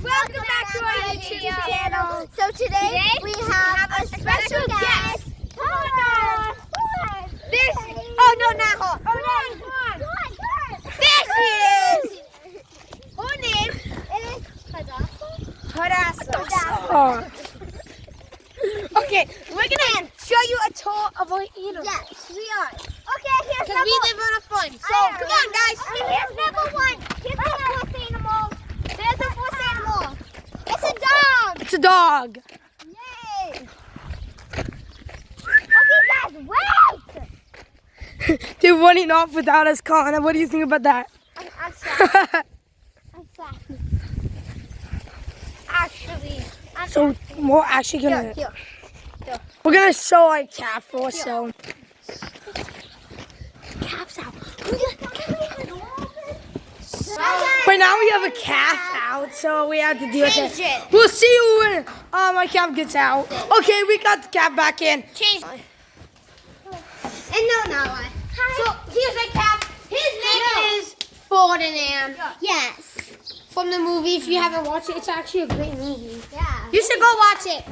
Welcome back to our YouTube channel. So today we have a special guest. This. Oh no, not her. Oh no, this is. Her name is Hadassah. Okay, we're gonna show you a tour of our animals. Yes, we are. Okay, here's Because we live on a farm. So come on, guys. Here's number one. Here's the fourth animal. There's the fourth animal. It's a dog. It's a dog. Yay. Okay, guys, wait. They're running off without us, Connor. What do you think about that? I'm sorry. I'm sorry. Actually, So we're actually gonna we're gonna show our calf first. So calf's out. right now we have a calf out, so we have to deal with Change it. it. We'll see you when my calf gets out. Okay, we got the calf back in. Change. And no, what? So here's our calf. His name is Ferdinand. Yes. From the movie. If you haven't watched it, it's actually a great movie. Yeah. You should go watch it.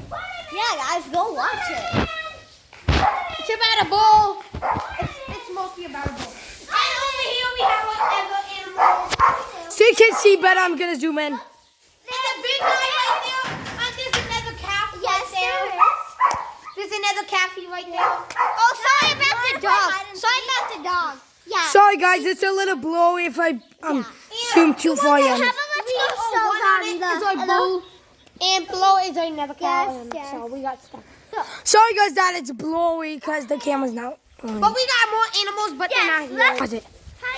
Yeah, guys, go watch it. It's about a bull. It's mostly about a bull. And over here we have whatever animals. So you can see better. I'm gonna zoom in. There's a big guy right there. There's another calf right there. There's another calfie right there. Oh, sorry about the dog. Sorry about the dog. Yeah. Sorry guys, it's a little blowy if I zoom too far in. Have a let's go show them Is our bull and below is another cow. Yes. So we got stuff. Sorry guys that it's blowy because the camera's not on. But we got more animals, but they're not here. That's it.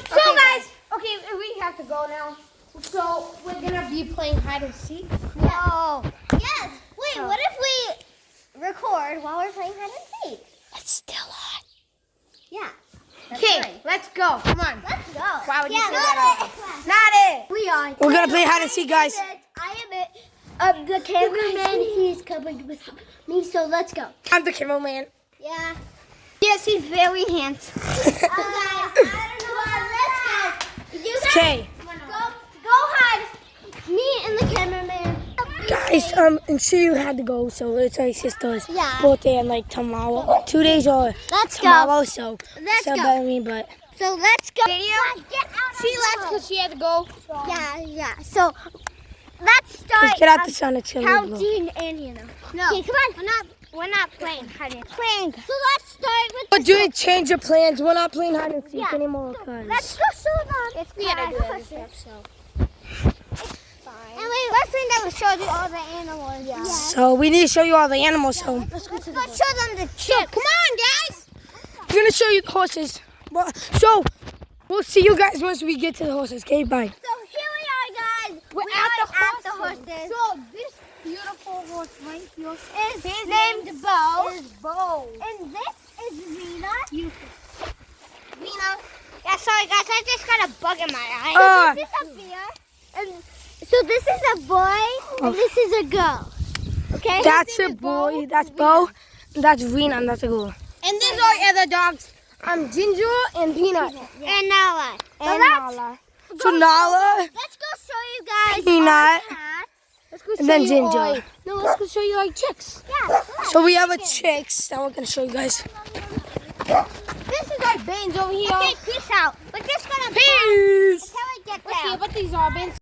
So guys, okay, we have to go now. So we're gonna be playing hide and seek. No. Yes. Wait, what if we record while we're playing hide and seek? It's still on. Yeah. Okay, let's go. Come on. Let's go. Why would you say not that? Not it. We are. We're gonna play hide and seek, guys. I am it. The cameraman, he's coming with me, so let's go. I'm the cameraman. Yeah. Yes, he's very handsome. Guys, I don't know. Let's go. You guys Okay. go hide. Me and the cameraman. Guys, and she had to go, so it's our sister's Yeah. birthday in like tomorrow, 2 days or Let's tomorrow. So Let's so go. better me, but So let's go. Get out she left because she had to go. Yeah. So let's start. Just get out the sun. It's gonna be blue. counting and No. Okay, come on. We're not playing hide and seek. Playing. So let's start with. But do it change your plans? We're not playing hide and seek Yeah. anymore. Cause Let's go show them. It's we gotta do fine. it. So. And wait, let's think that we showed you all the animals. Yeah. So we need to show you all the animals. So Let's show them the chicks. come on, guys. We're gonna show you the horses. So we'll see you guys once we get to the horses. Okay, bye. So here we are, guys. We're We at are the horses. So this beautiful horse right here Is named Bo. is Bo. And this is Rena. Rena. Yeah, sorry guys, I just got a bug in my eye. Ah. So this is a bear. And so this is a boy and this is a girl. Okay? That's a boy. That's Bo. And that's Rena. And that's a girl. And these are other dogs. Ginger and Peanut. And Nala. And Nala. So Nala, Let's go show you guys Peanut. our cats. let's go And show then you Ginger. all- No, let's go show you our chicks. Yeah. So we have a chicks that we're gonna show you guys. This is our bins over here. Okay, peace out. We're just gonna Peace. until we get Let's see there. what these are bins.